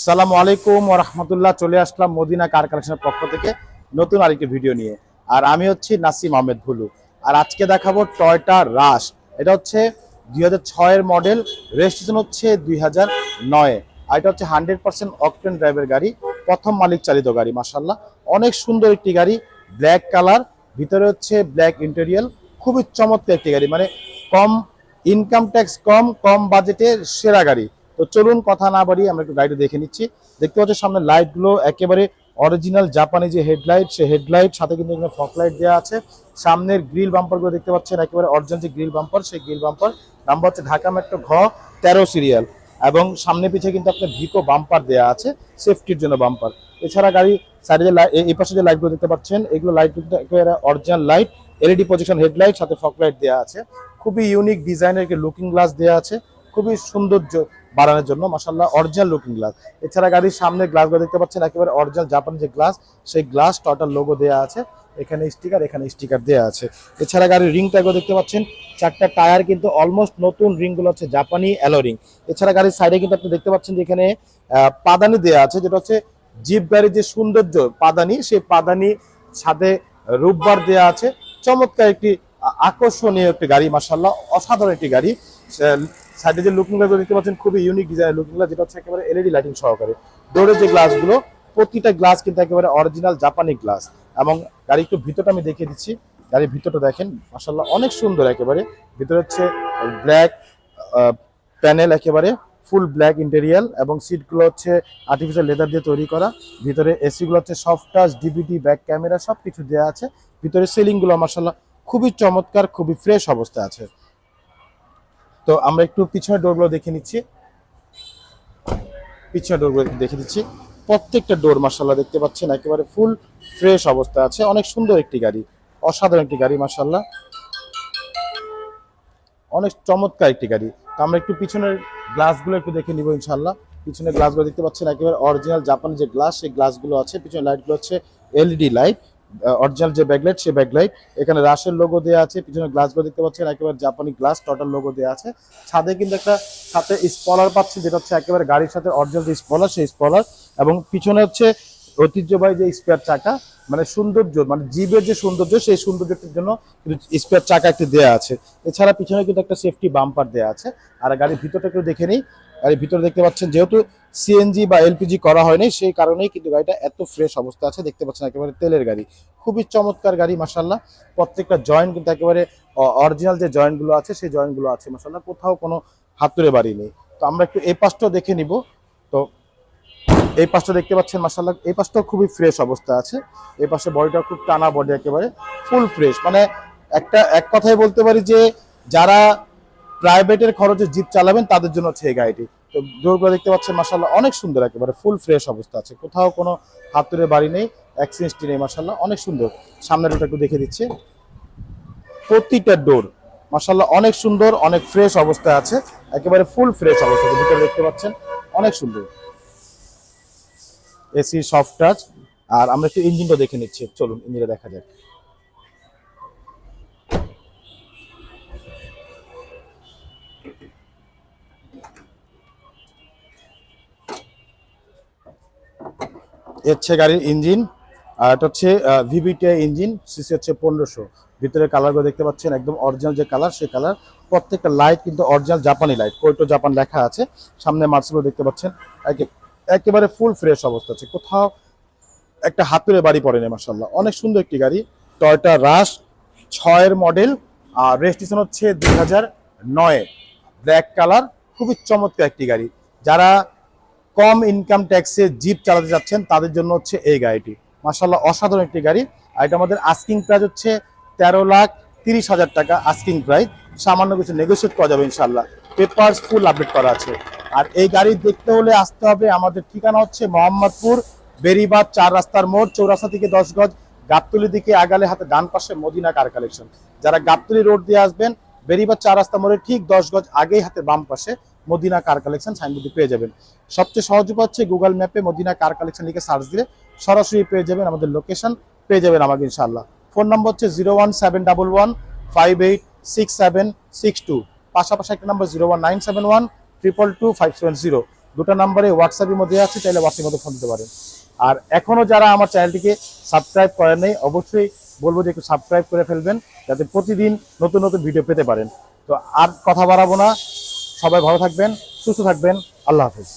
আসসালামু আলাইকুম ওয়া রাহমাতুল্লাহ। চলে আসলাম মদিনা কার কালেকশনের পক্ষ থেকে নতুন আরেকটি ভিডিও নিয়ে। আর আমি হচ্ছি নাসিম আহমেদ ভুলু। আর আজকে দেখাবো টয়োটা রাশ। এটা হচ্ছে 2006 এর মডেল, রেজিস্ট্রেশন হচ্ছে 2009। আর এটা হচ্ছে 100% অকটেন ড্রাইভের গাড়ি, প্রথম মালিক চালিত গাড়ি। মাশাআল্লাহ অনেক সুন্দর একটি গাড়ি, ব্ল্যাক কালার, ভিতরে হচ্ছে ব্ল্যাক ইন্টেরিয়াল। খুবই চমৎকার একটি গাড়ি, মানে কম ইনকাম ট্যাক্স, কম বাজেটের সেরা গাড়ি। তো চলুন কথা না বাড়িয়ে আমরা একটু গাড়িটা দেখে নিচ্ছি। দেখতে পাচ্ছি সামনে লাইটগুলো একেবারে অরিজিনাল জাপানি যে হেডলাইট, সেই হেডলাইট সাথে কিন্তু এখানে ফগ লাইট দেওয়া আছে। সামনের গ্রিল বাম্পারগুলো দেখতে পাচ্ছেন একেবারে অরিজিনাল যে গ্রিল বাম্পার, সেই গ্রিল বাম্পার নাম্বার হচ্ছে ঢাকা মেট্রো ঘ 13 সিরিয়াল। এবং সামনে পিছিয়ে কিন্তু আপনার ভিকো বাম্পার দেওয়া আছে, সেফটির জন্য বাম্পার। এছাড়া গাড়ি সাইডে যে এই পাশে যে লাইটগুলো দেখতে পাচ্ছেন, এগুলো লাইট কিন্তু একেবারে original light, LED position headlight, সাথে ফগ লাইট দেওয়া আছে। খুবই ইউনিক ডিজাইনের লুকিং গ্লাস দেওয়া আছে, খুবই সৌন্দর্য বাড়ানোর জন্য। মাশাআল্লাহ অরিজিনাল লুকিং গ্লাস। এছাড়া গাড়ির সামনে গ্লাসগুলো দেখতে পাচ্ছেন একেবারে অরিজিনাল জাপানি যে গ্লাস, সেই গ্লাস টোটাল লোগো দেওয়া আছে। এখানে স্টিকার দেওয়া আছে। এছাড়া গাড়ির রিং ট্যাগও দেখতে পাচ্ছেন, চারটা টায়ার কিন্তু অলমোস্ট নতুন, রিংগুলো হচ্ছে জাপানি অ্যালো রিং। এছাড়া গাড়ির সাইডে কিন্তু আপনি দেখতে পাচ্ছেন যে এখানে পাদানি দেওয়া আছে, যেটা হচ্ছে জিপ গাড়ির যে সৌন্দর্য পাদানি, সেই পাদানি সাথে রূপবার দেওয়া আছে। চমৎকার একটি আকর্ষণীয় একটি গাড়ি, মাশাআল্লাহ অসাধারণ একটি গাড়ি। সাইডে যে লুকিং গ্লাস দেখতে পাচ্ছেন, খুবই ইউনিক ডিজাইনের লুকিং গ্লাস, যেটা হচ্ছে একেবারে এলইডি লাইটিং সহকারে। ডোরের যে গ্লাসগুলো, প্রতিটা গ্লাস কিন্তু একেবারে অরিজিনাল জাপানি গ্লাস। এবং গাড়ি একটু ভিতরটা আমি দেখিয়ে দিচ্ছি। গাড়ির ভিতরটা দেখেন, মাশাআল্লাহ অনেক সুন্দর। একেবারে ভিতরে হচ্ছে ব্ল্যাক প্যানেল, একেবারে ফুল ব্ল্যাক ইন্টেরিয়াল, এবং সিটগুলো হচ্ছে আর্টিফিশিয়াল লেদার দিয়ে তৈরি করা। ভিতরে এসিগুলো হচ্ছে soft touch, DVD, back camera সব কিছু দেওয়া আছে। ভিতরে সিলিংগুলো মাশাআল্লাহ খুবই চমৎকার, খুবই ফ্রেশ অবস্থায় আছে। তো আমরা একটু পিছনের ডোরগুলো দেখে নিচ্ছি। পিছনের ডোরগুলো দেখে দিচ্ছি। প্রত্যেকটা ডোর মাশাআল্লাহ দেখতে পাচ্ছেন একেবারে ফুল ফ্রেশ অবস্থায় আছে। অনেক সুন্দর একটি গাড়ি, অসাধারণ একটি গাড়ি, মাশাআল্লাহ অনেক চমৎকার একটি গাড়ি। তো আমরা একটু পিছনের গ্লাসগুলো একটু দেখে নিব ইনশাআল্লাহ। পিছনের গ্লাসগুলো দেখতে পাচ্ছেন একেবারে অরিজিনাল জাপানি যে গ্লাস, সেই গ্লাসগুলো আছে। পিছনের লাইটগুলো হচ্ছে এলইডি লাইট, অরিজিনাল যে ব্যাকলাইট, সেই ব্যাকলাইট। এখানে রাশের লোগো দেওয়া আছে। পিছনের গ্লাসগুলো দেখতে পাচ্ছেন একেবারে জাপানি গ্লাস, টোটাল লোগো দেওয়া আছে। ছাদে কিন্তু একটা সাথে স্পলার পাচ্ছে, যেটা হচ্ছে একেবারে গাড়ির সাথে অরিজিনাল যে স্পলার, সেই স্পলার। এবং পিছনে হচ্ছে ঐতিহ্যবাহী যে স্পেয়ার চাকা, মানে সৌন্দর্য, মানে জিপের যে সৌন্দর্য, সেই সৌন্দর্যের জন্য কিন্তু স্পেয়ার চাকা একটি দেওয়া আছে। এছাড়া পিছনে কিন্তু একটা সেফটি বাম্পার দেওয়া আছে। আর গাড়ির ভিতরটা একটু দেখে নিই। গাড়ির ভিতরে দেখতে পাচ্ছেন যেহেতু সিএনজি বা এলপিজি করা হয়নি, সেই কারণেই কিন্তু গাড়িটা এত ফ্রেশ অবস্থা আছে। দেখতে পাচ্ছেন একেবারে তেলের গাড়ি, খুবই চমৎকার গাড়ি মাশাআল্লাহ। প্রত্যেকটা জয়েন্ট কিন্তু একেবারে অরিজিনাল যে জয়েন্টগুলো আছে, সেই জয়েন্টগুলো আছে মাশাআল্লাহ, কোথাও কোনো হাতুড়ে বাড়ি নেই। তো আমরা একটু এই পাশটাও দেখে নিব। তো এই পাশটা দেখতে পাচ্ছেন মাশাআল্লাহ, এই পাশটাও খুবই ফ্রেশ অবস্থা আছে। এই পাশে বডিটা খুব টানা বডি, একেবারে ফুল ফ্রেশ। মানে এক কথায় বলতে পারি যে যারা প্রাইভেটের খরচে জিপ চালাবেন তাদের জন্য হচ্ছে এই গাড়িটি। তো ডোরগুলো দেখতে পাচ্ছেন মাশাআল্লাহ অনেক সুন্দর, একেবারে ফুল ফ্রেশ অবস্থা আছে, কোথাও কোনো হাতুড়ে বাড়ি নেই, অ্যাক্সিডেন্ট নেই, মাশাআল্লাহ অনেক সুন্দর। সামনের ডোরটা একটু দেখে দিচ্ছি। প্রতিটা ডোর মাশাআল্লাহ অনেক সুন্দর, অনেক ফ্রেশ অবস্থায় আছে, একেবারে ফুল ফ্রেশ অবস্থা। ভিতরে দেখতে পাচ্ছেন অনেক সুন্দর, এসি সফট টাচ। আর আমরা একটু ইঞ্জিনটা দেখে নিচ্ছি, চলুন ইঞ্জিনটা দেখা যাক। হচ্ছে গাড়ির ইঞ্জিন, আর এটা হচ্ছে ভিভিটিআই ইঞ্জিন, সিসি হচ্ছে 1500। ভিতরে কালারগুলো দেখতে পাচ্ছেন একদম অরিজিনাল যে কালার, সেই কালার। প্রত্যেকটা লাইট কিন্তু অরিজিনাল জাপানি লাইট, কোইটো জাপান লেখা আছে। সামনে মার্সগুলো দেখতে পাচ্ছেন একেবারে ফুল ফ্রেশ অবস্থা আছে, কোথাও একটা হাতুড়ে বাড়ি পড়েনি মাশাআল্লাহ। অনেক সুন্দর একটি গাড়ি, টয়োটা রাশ 6 এর মডেল, আর রেজিস্ট্রেশন হচ্ছে 2009। ব্ল্যাক কালার, খুবই চমৎকার একটি গাড়ি। যারা কম ইনকাম ট্যাক্সে জিপ চালাতে যাচ্ছেন তাদের জন্য হচ্ছে এই গাড়িটি, মাশাআল্লাহ অসাধারণ একটি গাড়ি। আর এটা আমাদের আস্কিং প্রাইস হচ্ছে 13,30,000 টাকা আস্কিং প্রাইস। সামান্য কিছু নেগোশিয়েট করা যাবে ইনশাআল্লাহ, পেপারস ফুল আপডেট করা আছে। আর এই গাড়ি দেখতে হলে আসতে হবে, আমাদের ঠিকানা হচ্ছে মোহাম্মদপুর বেরিবাদ 4 রাস্তার মোড়, চৌরাস্তা থেকে 10 গজ, গাবতলী দিকে আগালে হাতে ডান পাশে মদিনা কার কালেকশন। যারা গাবতলী রোড দিয়ে আসবেন, বেরিবাদ 4 রাস্তা মোড়ের ঠিক 10 গজ আগেই হাতে বাম পাশে মদিনা কার কালেকশন সাইনবোর্ডে পেয়ে যাবেন। সবচেয়ে সহজ উপায় হচ্ছে গুগল ম্যাপে মদিনা কার কালেকশন লিখে সার্চ দিলে সরাসরি পেয়ে যাবেন, আমাদের লোকেশন পেয়ে যাবেন আমাকে ইনশাআল্লাহ। ফোন নম্বর হচ্ছে 01711586762। পাশাপাশি একটা নম্বর 01971222570। দুটো নাম্বারে হোয়াটসঅ্যাপের মধ্যে আছে, চাইলে হোয়াটসঅ্যাপের মধ্যে ফোন দিতে পারেন। আর এখনো যারা আমার চ্যানেলটিকে সাবস্ক্রাইব করেন নাই, অবশ্যই বলবো যে একটু সাবস্ক্রাইব করে ফেলবেন, যাতে প্রতিদিন নতুন নতুন ভিডিও পেতে পারেন। তো আর কথা বাড়াবো না, সবাই ভালো থাকবেন, সুস্থ থাকবেন, আল্লাহ হাফেজ।